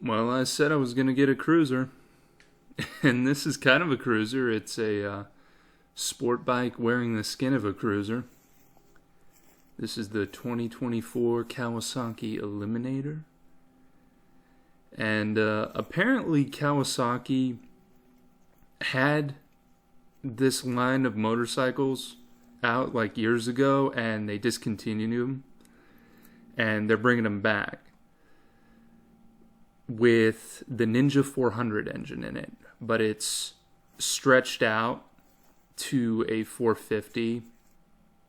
Well, I said I was going to get a cruiser, and this is kind of a cruiser. It's a sport bike wearing the skin of a cruiser. This is the 2024 Kawasaki Eliminator. And apparently Kawasaki had this line of motorcycles out like years ago, and they discontinued them, and they're bringing them back with the Ninja 400 engine in it, but it's stretched out to a 450,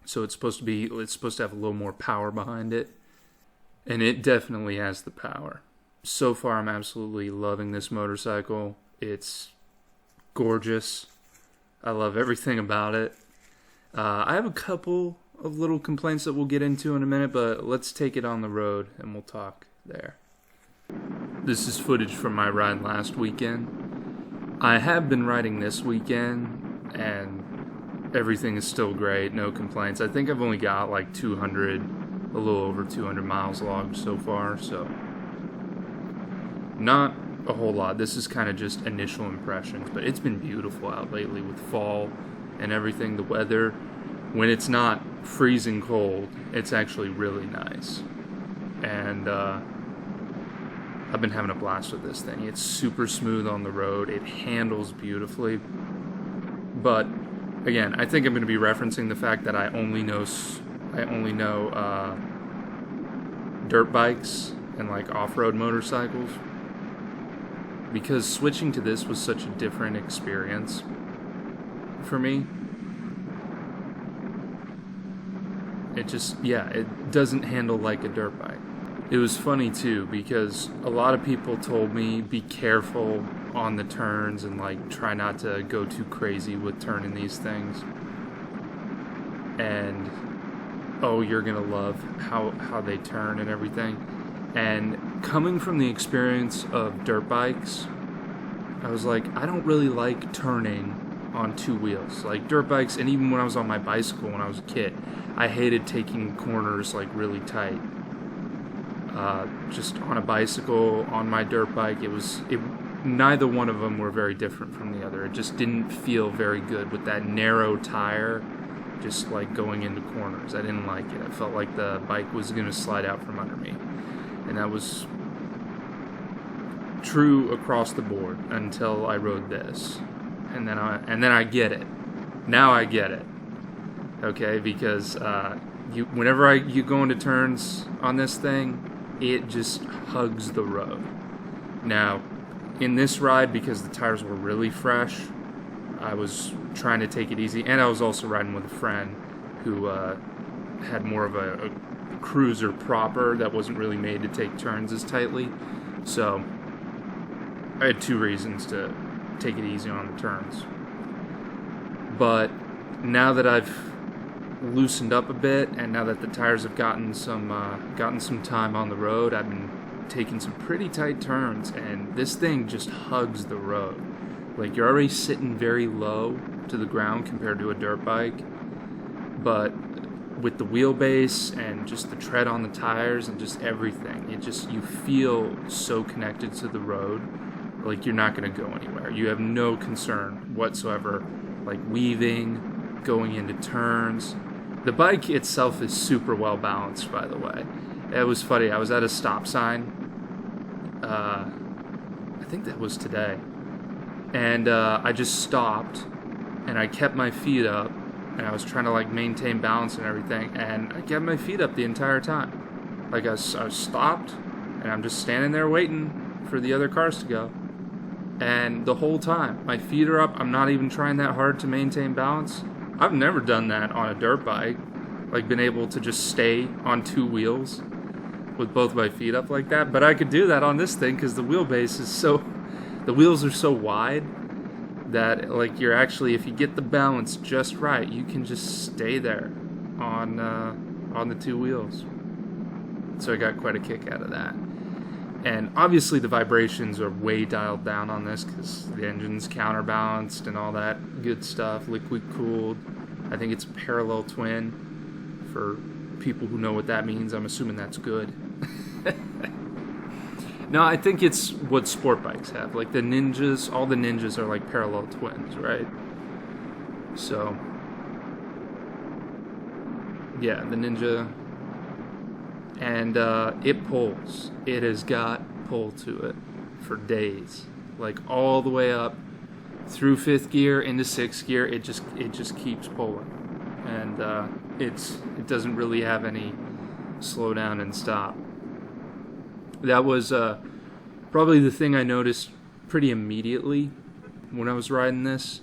so it's supposed to have a little more power behind it, and it definitely has the power. So far, I'm absolutely loving this motorcycle. It's gorgeous. I love everything about it. I have a couple of little complaints that we'll get into in a minute, but let's take it on the road and we'll talk there. This is footage from my ride last weekend. I have been riding this weekend, and everything is still great, no complaints. I think I've only got like a little over 200 miles logged so far, so not a whole lot. This is kind of just initial impressions, but it's been beautiful out lately with fall and everything. The weather, when it's not freezing cold, it's actually really nice. And I've been having a blast with this thing. It's super smooth on the road. It handles beautifully. But again, I think I'm going to be referencing the fact that I only know dirt bikes and like off-road motorcycles, because switching to this was such a different experience for me. It doesn't handle like a dirt bike. It was funny too, because a lot of people told me be careful on the turns and like try not to go too crazy with turning these things. And you're gonna love how they turn and everything. And coming from the experience of dirt bikes, I was like, I don't really like turning on two wheels. Like dirt bikes, and even when I was on my bicycle when I was a kid, I hated taking corners like really tight. Just on a bicycle, on my dirt bike, neither one of them were very different from the other. It just didn't feel very good with that narrow tire, just like going into corners. I didn't like it. I felt like the bike was going to slide out from under me. And that was true across the board until I rode this. And then I get it. Now I get it. Okay, because whenever you go into turns on this thing, it just hugs the road. Now, in this ride, because the tires were really fresh, I was trying to take it easy, and I was also riding with a friend who had more of a cruiser proper that wasn't really made to take turns as tightly. So I had two reasons to take it easy on the turns. But now that I've loosened up a bit, and now that the tires have gotten some time on the road, I've been taking some pretty tight turns, and this thing just hugs the road. Like, you're already sitting very low to the ground compared to a dirt bike, but with the wheelbase and just the tread on the tires and just everything, you feel so connected to the road, like you're not going to go anywhere. You have no concern whatsoever, like weaving, going into turns. The bike itself is super well balanced, by the way. It was funny. I was at a stop sign. I think that was today. And I just stopped, and I kept my feet up, and I was trying to like maintain balance and everything, and I kept my feet up the entire time. Like I was stopped, and I'm just standing there waiting for the other cars to go. And the whole time, my feet are up. I'm not even trying that hard to maintain balance. I've never done that on a dirt bike, like been able to just stay on two wheels with both my feet up like that. But I could do that on this thing because the wheelbase is the wheels are so wide that like you're actually, if you get the balance just right, you can just stay there on the two wheels. So I got quite a kick out of that. And obviously the vibrations are way dialed down on this because the engine's counterbalanced and all that good stuff, liquid cooled. I think it's a parallel twin for people who know what that means. I'm assuming that's good. No, I think it's what sport bikes have. Like the Ninjas, all the Ninjas are like parallel twins, right? So, yeah, the Ninja. And it pulls. It has got pull to it for days. Like all the way up through 5th gear into 6th gear, it just keeps pulling. And it doesn't really have any slow down and stop. That was probably the thing I noticed pretty immediately when I was riding this.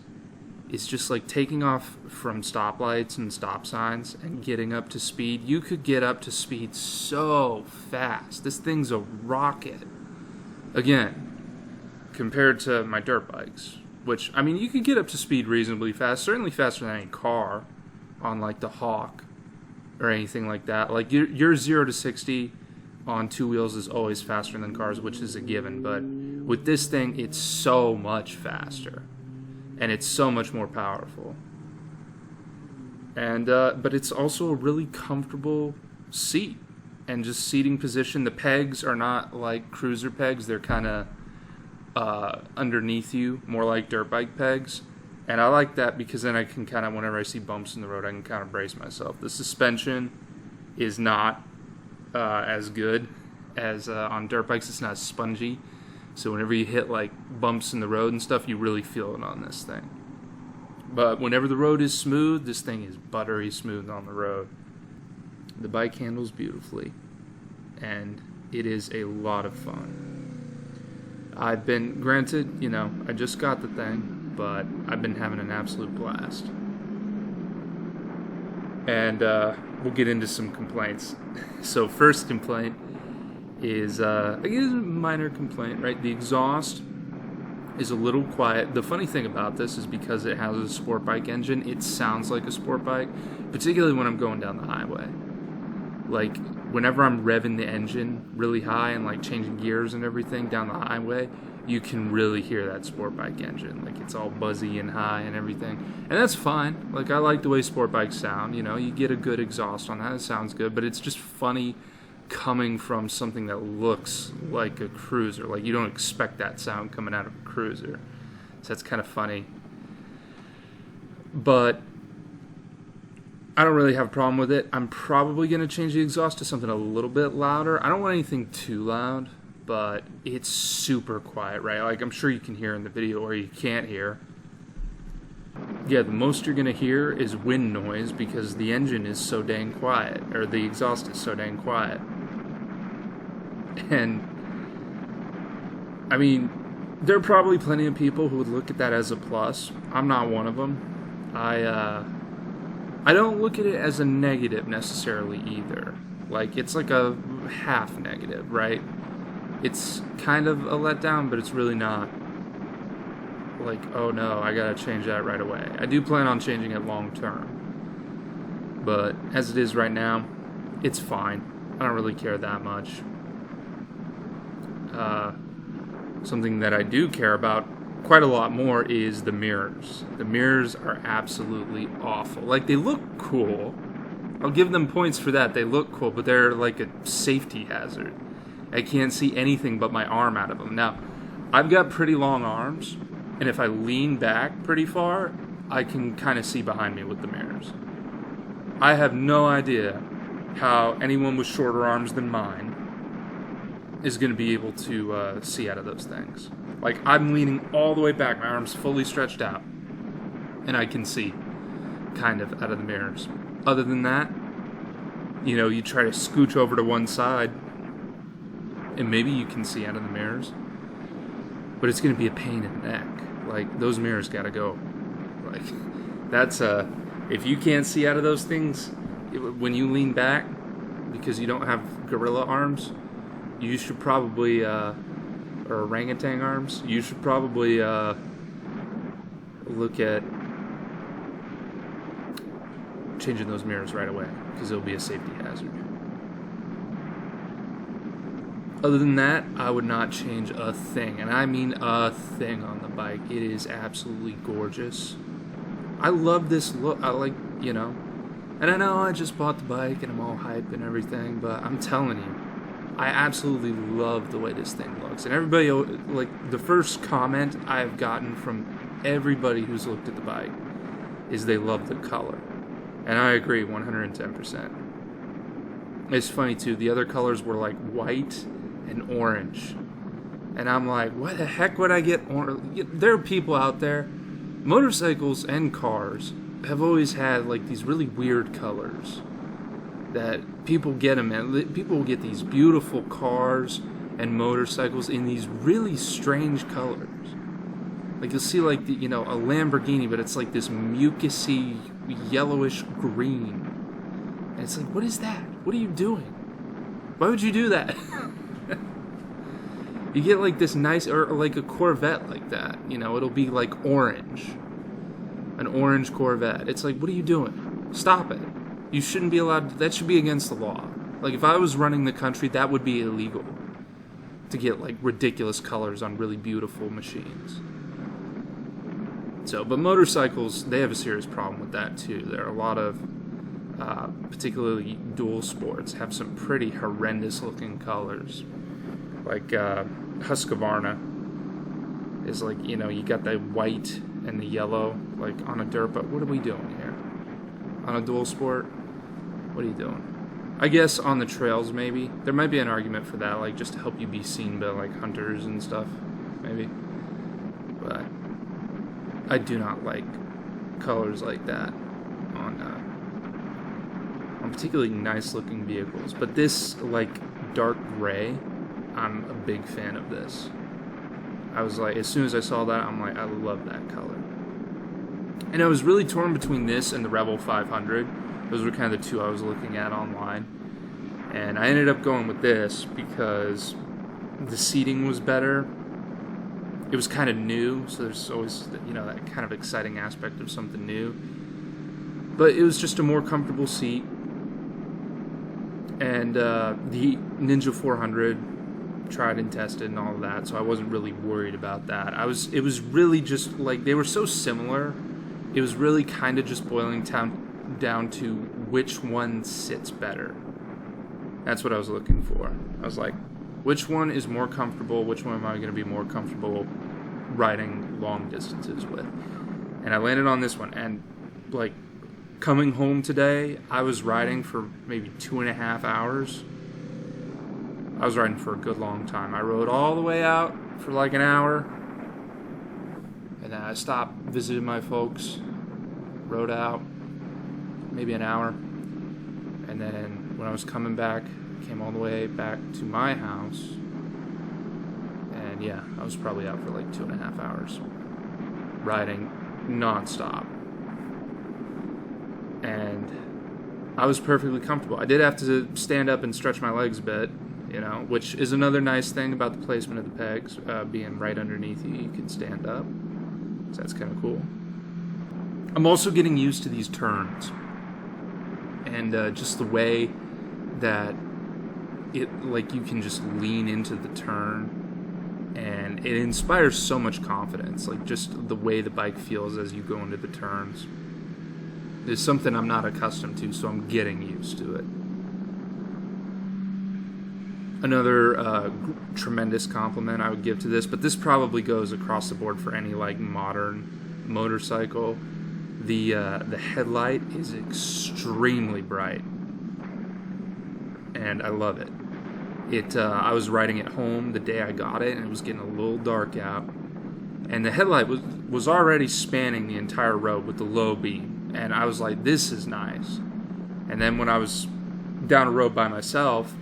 It's just like taking off from stoplights and stop signs and getting up to speed. You could get up to speed so fast. This thing's a rocket. Again, compared to my dirt bikes, which, I mean, you could get up to speed reasonably fast, certainly faster than any car on like the Hawk or anything like that. Like your 0 to 60 on 2 wheels is always faster than cars, which is a given. But with this thing, it's so much faster. And it's so much more powerful. And but it's also a really comfortable seat. And just seating position. The pegs are not like cruiser pegs. They're kind of underneath you, more like dirt bike pegs. And I like that because then I can kind of, whenever I see bumps in the road, I can kind of brace myself. The suspension is not as good as on dirt bikes. It's not as spongy. So whenever you hit like bumps in the road and stuff, you really feel it on this thing. But whenever the road is smooth, this thing is buttery smooth on the road. The bike handles beautifully, and it is a lot of fun. I've been, granted, you know, I just got the thing, but I've been having an absolute blast. And we'll get into some complaints. So first complaint is I guess a minor complaint, right? The exhaust is a little quiet. The funny thing about this is because it has a sport bike engine, it sounds like a sport bike, particularly when I'm going down the highway. Like whenever I'm revving the engine really high and like changing gears and everything down the highway, you can really hear that sport bike engine. Like it's all buzzy and high and everything. And that's fine. Like I like the way sport bikes sound, you know, you get a good exhaust on that, it sounds good, but it's just funny coming from something that looks like a cruiser. Like you don't expect that sound coming out of a cruiser. So that's kind of funny. But I don't really have a problem with it. I'm probably going to change the exhaust to something a little bit louder. I don't want anything too loud, but it's super quiet, right? Like I'm sure you can hear in the video, or you can't hear. Yeah, the most you're going to hear is wind noise because the engine is so dang quiet, or the exhaust is so dang quiet. And, I mean, there are probably plenty of people who would look at that as a plus. I'm not one of them. I don't look at it as a negative necessarily either. Like, it's like a half negative, right? It's kind of a letdown, but it's really not. Like, oh no, I gotta change that right away. I do plan on changing it long term. But as it is right now, it's fine. I don't really care that much. Something that I do care about quite a lot more is the mirrors. The mirrors are absolutely awful. Like, they look cool. I'll give them points for that. They look cool, but they're like a safety hazard. I can't see anything but my arm out of them. Now, I've got pretty long arms, and if I lean back pretty far, I can kind of see behind me with the mirrors. I have no idea how anyone with shorter arms than mine is going to be able to see out of those things. Like, I'm leaning all the way back, my arm's fully stretched out, and I can see kind of out of the mirrors. Other than that, you know, you try to scooch over to one side, and maybe you can see out of the mirrors, but it's going to be a pain in the neck. Like, those mirrors got to go. Like, that's if you can't see out of those things, when you lean back, because you don't have gorilla arms, you should probably, or orangutan arms, you should probably look at changing those mirrors right away, because it'll be a safety hazard. Other than that, I would not change a thing, and I mean a thing on the bike. It is absolutely gorgeous. I love this look. I like, you know, and I know I just bought the bike and I'm all hyped and everything, but I'm telling you, I absolutely love the way this thing looks. And everybody, like, the first comment I've gotten from everybody who's looked at the bike is they love the color. And I agree 110%. It's funny, too. The other colors were, like, white and orange. And I'm like, why the heck would I get orange? There are people out there, motorcycles and cars have always had, like, these really weird colors that people get them in. People will get these beautiful cars and motorcycles in these really strange colors. Like, you'll see, like, a Lamborghini, but it's like this mucusy, yellowish green. And it's like, what is that? What are you doing? Why would you do that? You get, like, this nice, or like a Corvette like that. It'll be, like, orange. An orange Corvette. It's like, what are you doing? Stop it. You shouldn't be allowed, that should be against the law. Like, if I was running the country, that would be illegal. To get, like, ridiculous colors on really beautiful machines. So, but motorcycles, they have a serious problem with that, too. There are a lot of, particularly dual sports, have some pretty horrendous-looking colors. Like, Husqvarna is, like, you got the white and the yellow, like, on a dirt, but what are we doing here? On a dual sport? What are you doing? I guess on the trails, maybe. There might be an argument for that, like, just to help you be seen by, like, hunters and stuff, maybe. But I do not like colors like that on particularly nice-looking vehicles. But this, like, dark gray, I'm a big fan of this. I was like, as soon as I saw that, I'm like, I love that color. And I was really torn between this and the Rebel 500. Those were kind of the two I was looking at online. And I ended up going with this because the seating was better. It was kind of new, so there's always, that kind of exciting aspect of something new. But it was just a more comfortable seat. And the Ninja 400, tried and tested and all of that, so I wasn't really worried about that. It was really just, like, they were so similar. It was really kind of just boiling down to which one sits better. That's what I was looking for. I was like, which one is more comfortable? Which one am I going to be more comfortable riding long distances with? And I landed on this one. And, like, coming home today, I was riding for maybe 2.5 hours. I was riding for a good long time. I rode all the way out for like an hour. And then I stopped, visited my folks, rode out maybe an hour. And then when I was coming back, came all the way back to my house. And yeah, I was probably out for like 2.5 hours. Riding nonstop. And I was perfectly comfortable. I did have to stand up and stretch my legs a bit, which is another nice thing about the placement of the pegs, being right underneath you. You can stand up. So that's kind of cool. I'm also getting used to these turns. And just the way that it, like, you can just lean into the turn. And it inspires so much confidence. Like, just the way the bike feels as you go into the turns is something I'm not accustomed to, so I'm getting used to it. Another tremendous compliment I would give to this, but this probably goes across the board for any, like, modern motorcycle. The headlight is extremely bright, and I love it. I was riding it home the day I got it, and it was getting a little dark out, and the headlight was already spanning the entire road with the low beam, and I was like, this is nice. And then when I was down a road by myself,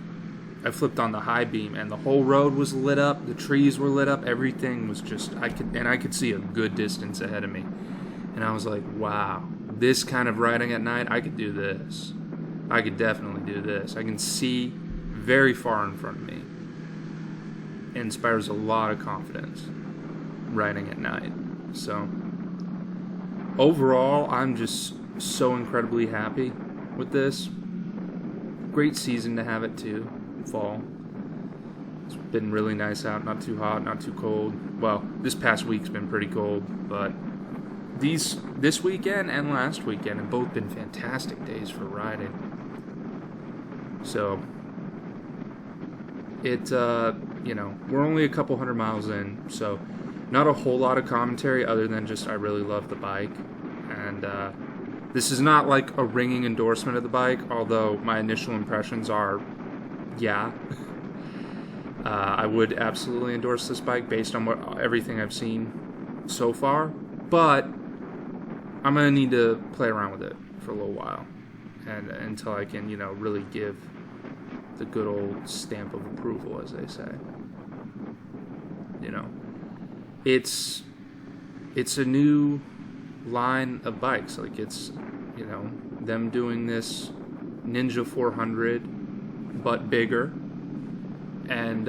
I flipped on the high beam, and the whole road was lit up. The trees were lit up. Everything was just, I could see a good distance ahead of me. And I was like, wow, this kind of riding at night, I could do this. I could definitely do this. I can see very far in front of me. It inspires a lot of confidence riding at night. So overall, I'm just so incredibly happy with this. Great season to have it too. Fall. It's been really nice out, not too hot, not too cold. Well, this past week's been pretty cold, but this weekend and last weekend have both been fantastic days for riding. So we're only a couple hundred miles in, so not a whole lot of commentary other than just I really love the bike. And this is not like a ringing endorsement of the bike, although my initial impressions are, yeah. I would absolutely endorse this bike based on everything I've seen so far, but I'm going to need to play around with it for a little while and until I can, really give the good old stamp of approval, as they say. It's a new line of bikes. Like, it's, them doing this Ninja 400, but bigger, and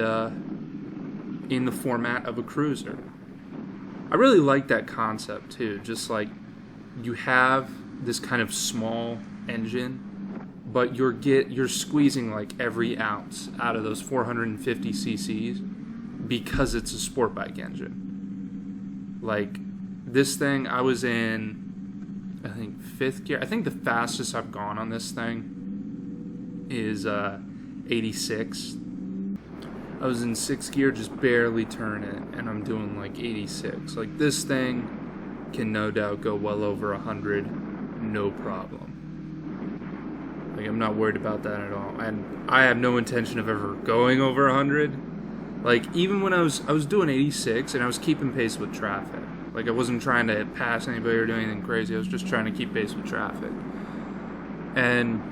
in the format of a cruiser. I really like that concept, too. Just like, you have this kind of small engine, but you're squeezing like every ounce out of those 450 cc's because it's a sport bike engine. Like, this thing, I was in, I think, 5th gear. I think the fastest I've gone on this thing is 86. I was in 6th gear, just barely turn it, and I'm doing like 86. Like, this thing can no doubt go well over 100, no problem. Like, I'm not worried about that at all, and I have no intention of ever going over 100. Like, even when I was doing 86, and I was keeping pace with traffic. Like, I wasn't trying to pass anybody or do anything crazy. I was just trying to keep pace with traffic. And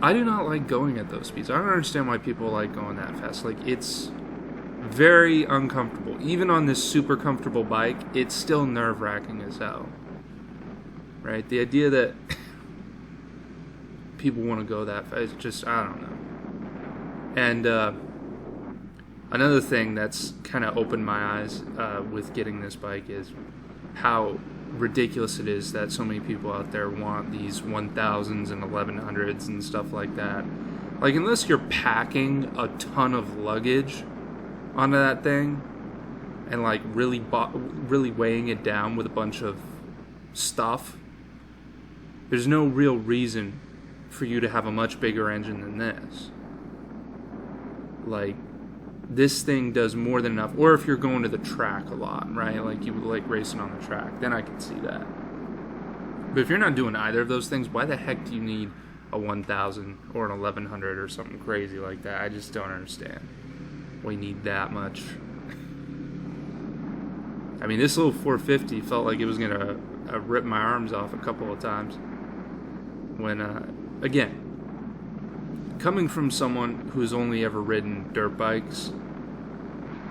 I do not like going at those speeds. I don't understand why people like going that fast. Like, it's very uncomfortable. Even on this super comfortable bike, it's still nerve-wracking as hell. Right? The idea that people want to go that fast, it's just, I don't know. And another thing that's kind of opened my eyes with getting this bike is how ridiculous it is that so many people out there want these 1000s and 1100s and stuff like that. Like, unless you're packing a ton of luggage onto that thing and like really weighing it down with a bunch of stuff, there's no real reason for you to have a much bigger engine than this. Like, this thing does more than enough. Or if you're going to the track a lot, right? Like, you like racing on the track, then I can see that. But if you're not doing either of those things, why the heck do you need a 1000 or an 1100 or something crazy like that? I just don't understand. We need that much. I mean, this little 450 felt like it was going to rip my arms off a couple of times. When, again, coming from someone who's only ever ridden dirt bikes,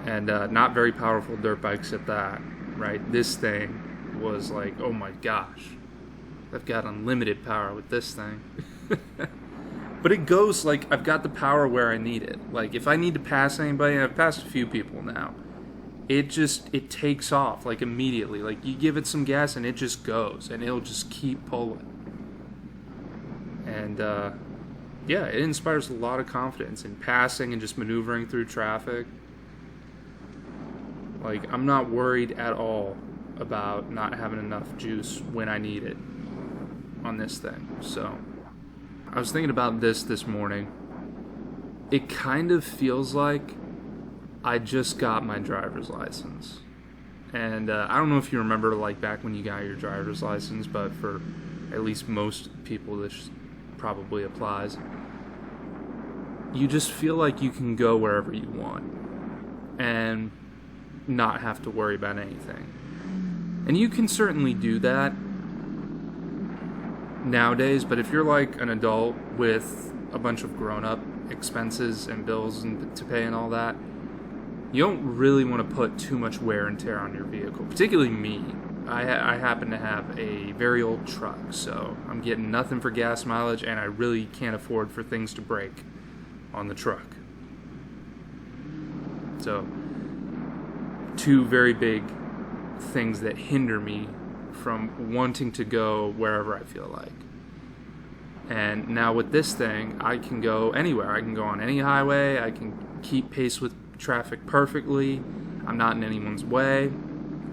and not very powerful dirt bikes at that, right? This thing was like, oh my gosh, I've got unlimited power with this thing. But it goes, like, I've got the power where I need it. Like, if I need to pass anybody, and I've passed a few people now, it takes off, like, immediately. Like, you give it some gas and it just goes, and it'll just keep pulling. And, yeah, it inspires a lot of confidence in passing and just maneuvering through traffic. Like, I'm not worried at all about not having enough juice when I need it on this thing. So, I was thinking about this morning. It kind of feels like I just got my driver's license. And I don't know if you remember, like, back when you got your driver's license, but for at least most people this probably applies. You just feel like you can go wherever you want and not have to worry about anything. And you can certainly do that nowadays, but if you're like an adult with a bunch of grown-up expenses and bills and to pay and all that, you don't really want to put too much wear and tear on your vehicle. Particularly me. I happen to have a very old truck, so I'm getting nothing for gas mileage, and I really can't afford for things to break on the truck. So, two very big things that hinder me from wanting to go wherever I feel like. And now with this thing, I can go anywhere. I can go on any highway. I can keep pace with traffic perfectly. I'm not in anyone's way.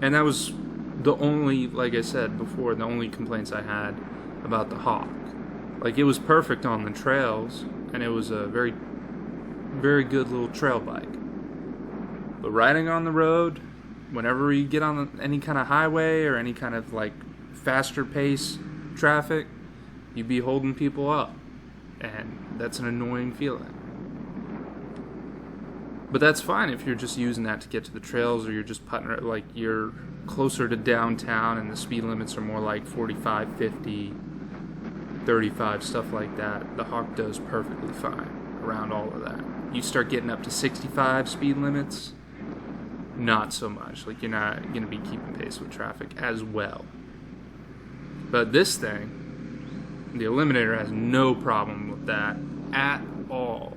And that was the only, like I said before, the only complaints I had about the Hawk. Like, it was perfect on the trails, and it was a very very good little trail bike. But riding on the road, whenever you get on any kind of highway or any kind of like faster pace traffic, you'd be holding people up. And that's an annoying feeling. But that's fine if you're just using that to get to the trails, or you're just putting it like you're closer to downtown and the speed limits are more like 45, 50, 35, stuff like that. The Hawk does perfectly fine around all of that. You start getting up to 65 speed limits, not so much. Like, you're not going to be keeping pace with traffic as well. But this thing, the Eliminator, has no problem with that at all.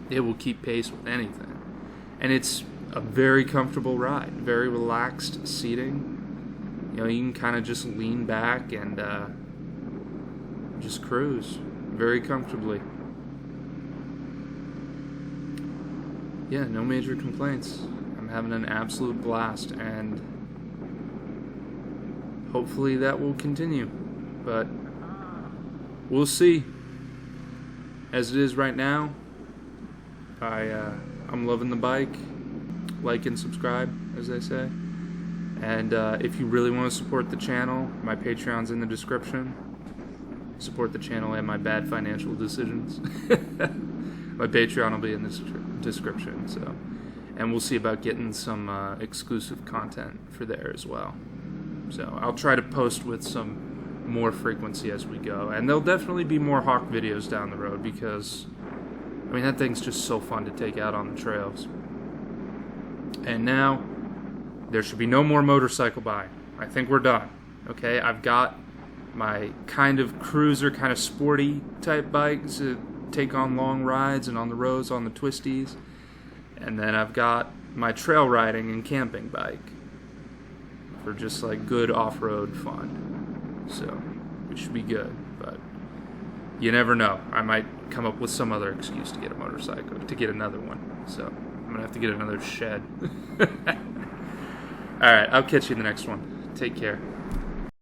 It will keep pace with anything. And it's a very comfortable ride, very relaxed seating. You know, you can kind of just lean back and just cruise very comfortably. Yeah, no major complaints. I'm having an absolute blast, and hopefully that will continue. But we'll see. As it is right now, I'm loving the bike. Like and subscribe, as they say. And if you really want to support the channel, my Patreon's in the description. Support the channel and my bad financial decisions. My Patreon will be in the description. So, and we'll see about getting some exclusive content for there as well. So I'll try to post with some more frequency as we go. And there'll definitely be more Hawk videos down the road, because I mean, that thing's just so fun to take out on the trails. And now, there should be no more motorcycle buying. I think we're done. Okay, I've got my kind of cruiser, kind of sporty type bikes to take on long rides and on the roads, on the twisties. And then I've got my trail riding and camping bike for just like good off-road fun. So, it should be good, but you never know. I might come up with some other excuse to get a motorcycle, to get another one. So I'm going to have to get another shed. Alright, I'll catch you in the next one. Take care.